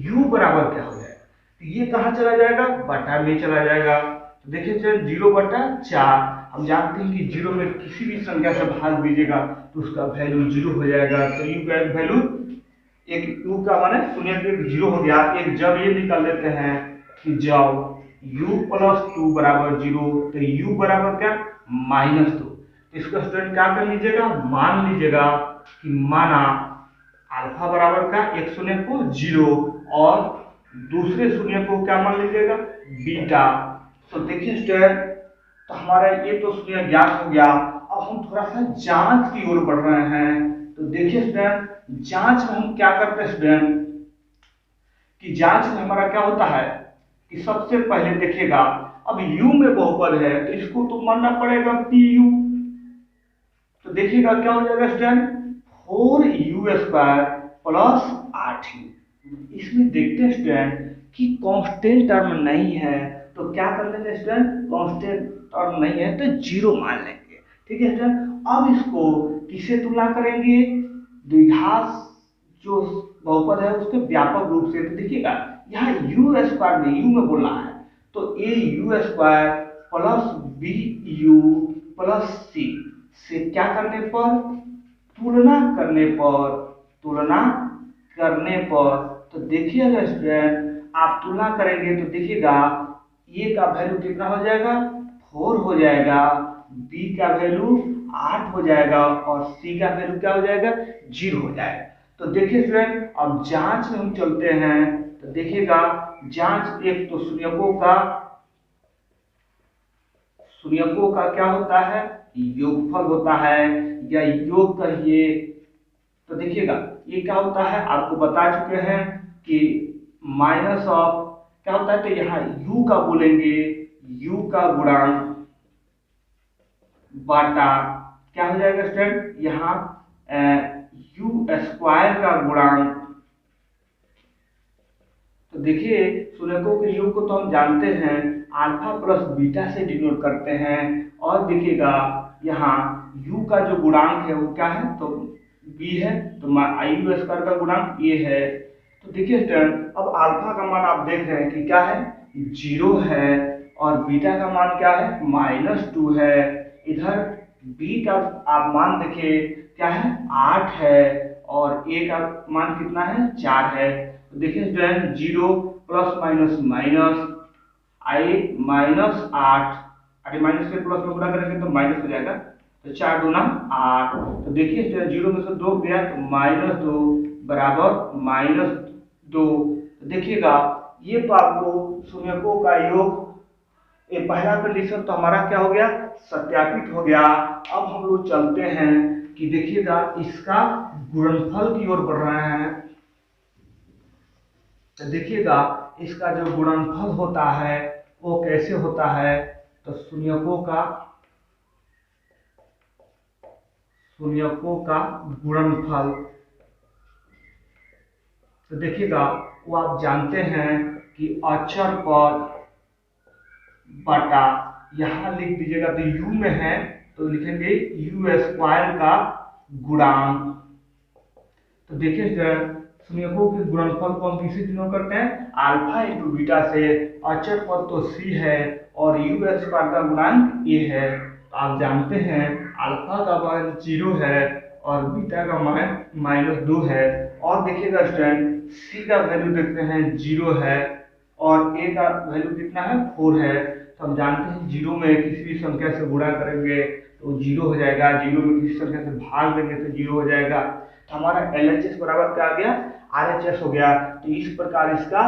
u बराबर क्या हो जाएगा तो ये कहां चला जाएगा बटा में चला जाएगा। तो देखिए स्टूडेंट 0/4 हम जानते हैं कि 0 में किसी भी संख्या से भाग दीजिएगा तो उसका वैल्यू 0 हो जाएगा। तो u का वैल्यू एक u का माने शून्य के 0 हो गया। एक जब ये निकाल लेते हैं कि जब u + 2 बराबर 0 तो u बराबर क्या -2 तो इसको स्टूडेंट क्या कर लीजिएगा मान लीजिएगा कि माना अल्फा बराबर का एक शून्य को 0 और दूसरे शून्य को क्या मान लीजिएगा बीटा। तो देखिए स्टूडेंट तो हमारा ये तो शून्य ज्ञात हो गया। अब हम थोड़ा सा जांच की ओर बढ़ रहे हैं। तो देखिए स्टूडेंट जांच में हम क्या करते हैं स्टूडेंट कि जांच में हमारा क्या होता है कि सबसे पहले देखिएगा, अब u में बहुपद है तो इसको तो मानना पड़ेगा pu। तो देखिएगा क्या हो जाएगा स्टूडेंट, 4u² प्लस 8u। इसमें देखते हैं स्टूडेंट कि कांस्टेंट टर्म नहीं है, तो क्या कर लेंगे स्टूडेंट, कांस्टेंट टर्म नहीं है तो जीरो मान लेंगे। ठीक है स्टूडेंट, अब इसको किससे तुलना करेंगे, द्विघात जो बहुपद है उसके व्यापक रूप से। तो देखिएगा यहाँ u² में u में बोलना है तो au² plus bu plus c से क्या करने पर, तुलना करने पर तो देखिएगा स्टूडेंट, आप तुलना करेंगे तो देखिएगा ए का वैल्यू कितना हो जाएगा, 4 हो जाएगा, बी का वैल्यू 8 हो जाएगा और सी का वैल्यू क्या हो जाएगा, 0 हो जाएगा। तो देखिए स्टूडेंट, अब जांच में हम चलते हैं तो देखिएगा जांच एक तो शून्यकों का क्या होता है, योगफल होता है या योग कहिए। तो देखिएगा ये क्या होता है, आपको बता चुके हैं कि माइनस ऑफ क्या होता है, तो यहाँ u का बोलेंगे, u का गुणांक बाटा क्या हो जाएगा स्टूडेंट, यहाँ u² का गुणांक। तो देखिए शून्यकों के योग को तो हम जानते हैं अल्फा प्लस बीटा से डिनोट करते हैं, और देखिएगा यहाँ u का जो गुणांक है वो क्या है, तो b है, तो u² का गुणांक a है। तो देखिए स्टूडेंट, अब अल्फा का मान आप देख रहे हैं कि क्या है, 0 है, और बीटा का मान क्या है, -2 है। इधर b का आप मान देखिए क्या है, 8 है, और a का मान कितना है, 4 है। तो देखिए स्टूडेंट 0 प्लस माइनस माइनस -8, अरे माइनस के प्लस में गुणा करेंगे तो माइनस हो जाएगा, तो 4 दूना 8। तो देखिए स्टूडेंट 0 में से 2 गया तो -2 बराबर -2। तो देखिएगा ये तो आपको शून्यकों का योग, ये पहला कंडीशन तो हमारा क्या हो गया, सत्यापित हो गया। अब हम लोग चलते हैं कि देखिएगा इसका गुणनफल की ओर बढ़ रहे हैं। तो देखिएगा इसका जो गुणनफल होता है वो कैसे होता है, तो शून्यकों का गुणनफल। तो देखिएगा वो आप जानते हैं कि अक्षर पद बटा, यहां लिख दीजिएगा तो u में है तो लिखेंगे u² का गुणांक। तो देखिए शून्यकों के गुणनफल को हम किसी डिनोट करते हैं, अल्फा इंटू बीटा से। अक्षर पद तो c है और u² का गुणांक a है। तो आप जानते हैं अल्फा का मान 0 है और बीटा का मान -2 है। और देखिएगा स्टूडेंट c का वैल्यू देखते हैं 0 है और a का वैल्यू कितना है, 4 है। तो हम जानते हैं 0 में किसी भी संख्या से गुणा करेंगे तो 0 हो जाएगा, 0 में किसी संख्या से भाग देंगे तो 0 हो जाएगा। तो हमारा LHS बराबर क्या आ गया, RHS हो गया। तो इस प्रकार इसका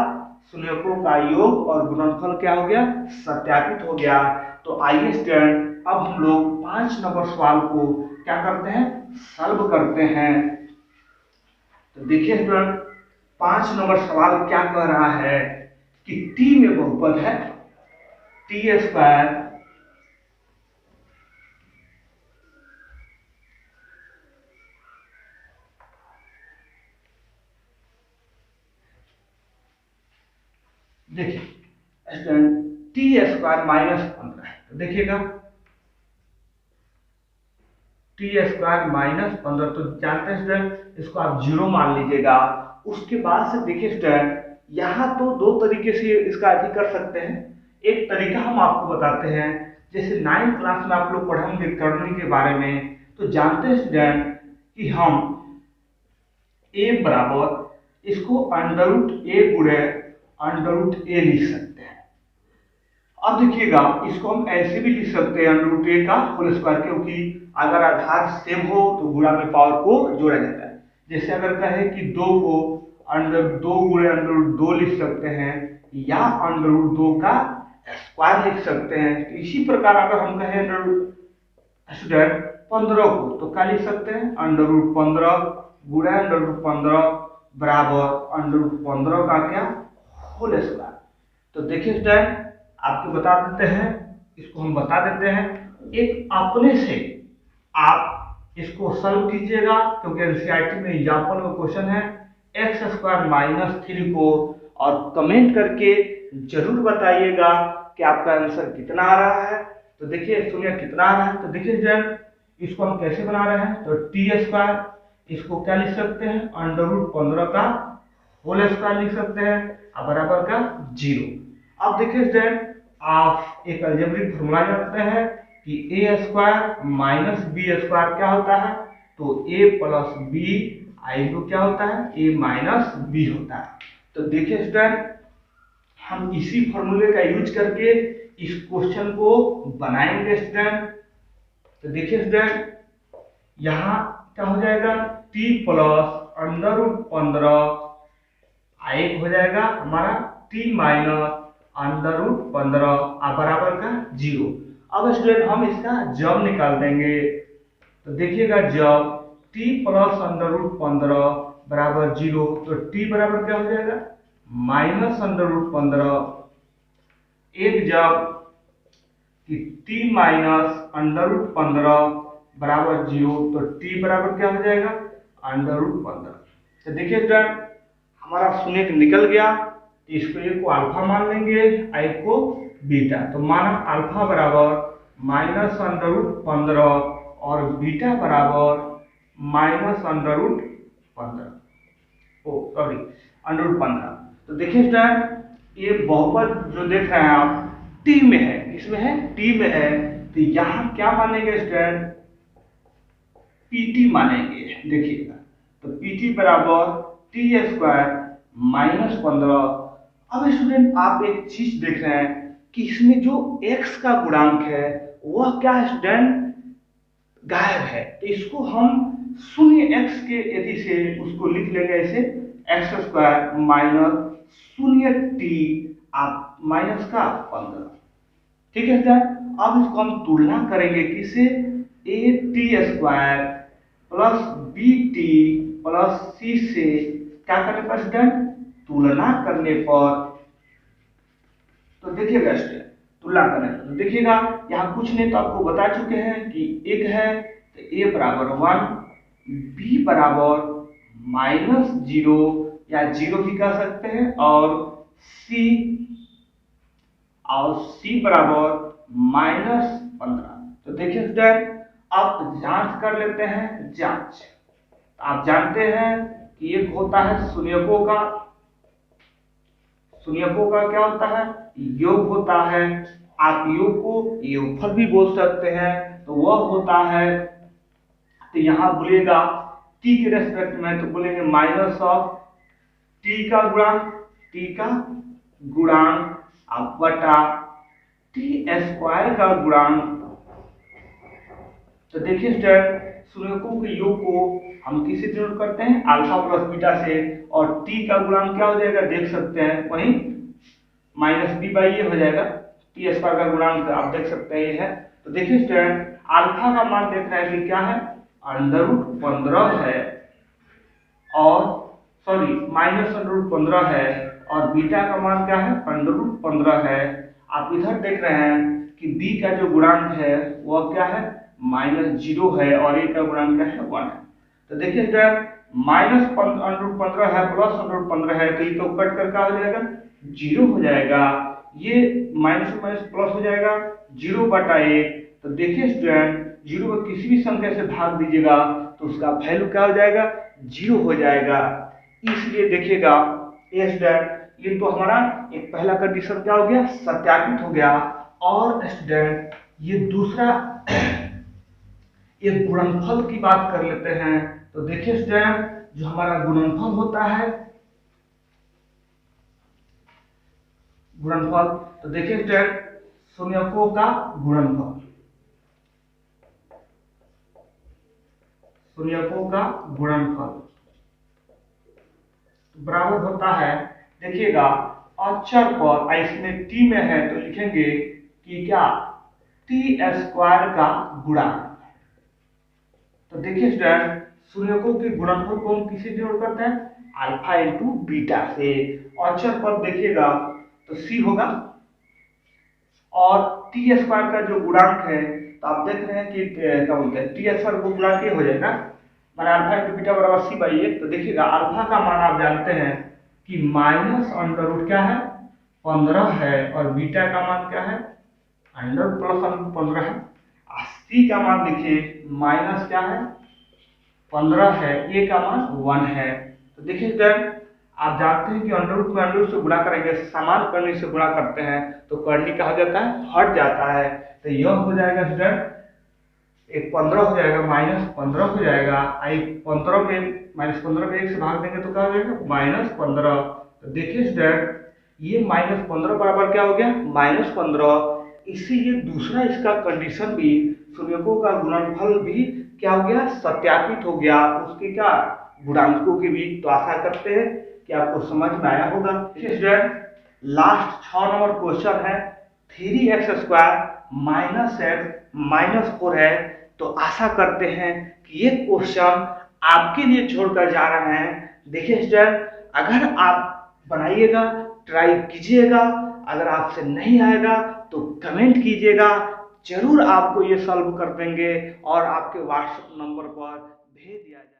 शून्यकों का योग और गुणनफल क्या हो गया, सत्यापित हो गया। तो आइए स्टूडेंट अब हम लोग 5 नंबर सवाल को क्या करते हैं, सॉल्व करते हैं। तो देखिए स्टूडेंट 5 नंबर सवाल क्या कह रहा है कि t में बहुपद है t², देखिए t² -15 है। तो देखिएगा t² -15, तो जानते हैं स्टूडेंट इसको आप 0 मान लीजिएगा। उसके बाद से देखिए स्टूडेंट यहाँ तो 2 तरीके से इसका अध्ययन कर सकते हैं। एक तरीका हम आपको बताते हैं, जैसे 9th क्लास में आप लोग पढ़ेंगे करने के बारे में, तो जानते हैं स्टूडेंट कि हम a बराबर इसको √a गुणे √a लिख सकते हैं। अब देखिएगा इसको हम ऐसे भी लिख सकते हैं √a का होल स्क्वायर, क्योंकि अगर आधार सेम हो तो गुणा में पावर को जोड़ा जाता है। जैसे अगर कहे कि 2 को √2 गुणे √2 लिख सकते हैं या √2 का स्क्वायर लिख सकते हैं। तो इसी प्रकार अगर हम कहें स्टूडेंट 15 को तो क्या लिख सकते हैं, √15 गुणे √15 बराबर √15 का क्या, होल स्क्वायर। तो देखिए स्टूडेंट, आपको बता देते हैं, इसको हम बता देते हैं। एक अपने से आप इसको सॉल्व कीजिएगा, क्योंकि एनसीईआरटी में एग्जाम्पल में क्वेश्चन है x² - 3 को, और कमेंट करके जरूर बताइएगा कि आपका आंसर कितना आ रहा है। तो देखिए सुनिए कितना आ रहा है। तो देखिए स्टूडेंट, इसको हम कैसे बना रहे हैं, तो t², इसको क्या लिख सकते हैं, √15 का होल स्क्वायर लिख सकते हैं, और बराबर का 0। अब देखिए स्टूडेंट, आप एक अलजेब्रिक फॉर्मूला जानते हैं कि a² - b² क्या होता है, तो a + b * क्या होता है, a - b होता है। तो देखिए स्टूडेंट, हम इसी फॉर्मूले का यूज करके इस क्वेश्चन को बनाएंगे स्टूडेंट। तो देखिए स्टूडेंट, यहाँ क्या हो जाएगा, t + √15 एक हो जाएगा हमारा t - √15 बराबर का 0। अब स्टूडेंट हम इसका जब निकाल देंगे। तो देखिएगा, जब t + √15 बराबर 0, तो t बराबर क्या हो जाएगा, -√15। एक जब कि t - √15 बराबर 0, तो t बराबर क्या हो जाएगा, √15। तो देखिए स्टूडेंट, हमारा शून्य निकल गया। इसको एक को अल्फा मान लेंगे, एक को बीटा। तो माना अल्फा बराबर -√15 और बीटा बराबर -√15, √15। तो देखिए स्टूडेंट, ये बहुपद जो देख रहे हैं आप, टी में है, इसमें है, टी में है। तो यहाँ क्या मानेंगे स्टूडेंट, पीटी मानेंगे। देखिएगा, तो पीटी बराबर t² - 15। अब स्टूडेंट, आप एक चीज देख रहे हैं कि इसमें जो x का गुणांक है वह क्या है स्टूडेंट, गायब है। तो इसको हम शून्य x के यदि से उसको लिख लेंगे ऐसे, x² - 0t आप माइनस का 15। ठीक है सर, अब इसको हम तुलना करेंगे किसे, at² + bt + c से क्या करने पर स्टूडेंट, तुलना करने पर। तो देखिएगा स्टूडेंट, तुलना करने पर तो देखिएगा, यहाँ कुछ नहीं तो आपको बता चुके हैं कि एक है, तो a बराबर 1, b बराबर -0 या 0 भी कह सकते हैं, और c बराबर -15। तो देखिए स्टूडेंट, अब जांच कर लेते हैं। जांच, आप जानते हैं कि एक होता है शून्यकों का, शून्यकों का क्या होता है, योग होता है। आप योग को योगफल भी बोल सकते हैं, तो वह होता है, तो यहाँ बोलेगा t के रेस्पेक्ट में, तो बोलेंगे -t का गुणांक, t का गुणांक अब बटा t² का गुणांक। तो देखिए स्टूडेंट, शून्यकों के योग को हम किससे डिनोट करते हैं, अल्फा + बीटा से, और t का गुणांक क्या हो जाएगा, देख सकते हैं वहीं -b/a हो जाएगा। t² का गुणांक आप देख सकते हैं ये है। तो देखिए स्टूडेंट, अल्फा का मान देख रहे हैं कि क्या है, √15 है, और सॉरी -√15 है, और बीटा का मान क्या है, √15 है। आप इधर देख रहे हैं कि b का जो गुणांक है वह क्या है, -0 है, और a का गुणांक क्या है, 1 है। तो देखिए स्टूडेंट, -√15 है प्लस √15 है, तो ये तो कट कर क्या हो जाएगा, 0 हो जाएगा। ये माइनस माइनस प्लस हो जाएगा, 0/1। तो देखिए स्टूडेंट, 0 को किसी भी संख्या से भाग दीजिएगा तो उसका वैल्यू क्या हो जाएगा, 0 हो जाएगा। इसलिए देखिएगा ये स्टूडेंट, ये तो हमारा एक पहला कंडीशन क्या हो गया, सत्यापित हो गया। और स्टूडेंट, ये दूसरा एक गुणनफल की बात कर लेते हैं। तो देखिए स्टूडेंट, जो हमारा गुणनफल होता है, गुणनफल, तो देखिए स्टूडेंट, शून्यकों का गुणनफल, शून्यकों का गुणनफल बराबर होता है, देखिएगा अक्षर पर, इसमें t में है तो लिखेंगे कि क्या, t² का गुणांक। तो देखिए स्टूडेंट, शून्यकों के गुणनफल को हम किसे डिनोट करते हैं, अल्फा × बीटा से। अक्षर पर देखिएगा तो सी होगा। और टी स्क्वायर का जो गुणांक है तो आप देख रहे हैं कि क्या बोलते हैं टी स्क्वायर को गुणा के हो जाएगा माना अल्फा इंटू बीटा बराबर सी बाई ए। तो देखिएगा अल्फा का मान आप जानते हैं कि माइनस अंडर रूट क्या है 15 है और बीटा का मान क्या है under root plus under root 15 है। सी का मान देखिए माइनस क्या है 15 है, ए का मान 1 है। तो देखिए स्टूडेंट आप जानते हैं कि अंडर रूट में अंडर रूट से गुणा करेंगे समान करने से गुणा करते हैं तो करनी कहा जाता है हट जाता है। तो यह हो जाएगा स्टूडेंट एक 15 हो जाएगा माइनस 15 हो जाएगा। आई 15 में माइनस 15 में 1 से भाग देंगे तो क्या हो जाएगा माइनस 15। तो देखिए स्टूडेंट ये माइनस 15 बराबर क्या हो गया माइनस 15। इसीलिए दूसरा इसका कंडीशन भी शून्यकों का गुणनफल भी क्या हो गया सत्यापित हो गया उसके क्या गुणांकों के भी। तो आशा करते हैं कि आपको समझ में आया होगा। स्टूडेंट लास्ट 6 नंबर क्वेश्चन है 3x² माइनस एक्स माइनस 4 है। तो आशा करते हैं कि ये क्वेश्चन आपके लिए छोड़कर जा रहे हैं। देखिए स्टूडेंट अगर आप बनाइएगा ट्राई कीजिएगा, अगर आपसे नहीं आएगा तो कमेंट कीजिएगा, जरूर आपको ये सॉल्व कर देंगे और आपके व्हाट्सएप नंबर पर भेज दिया जाए।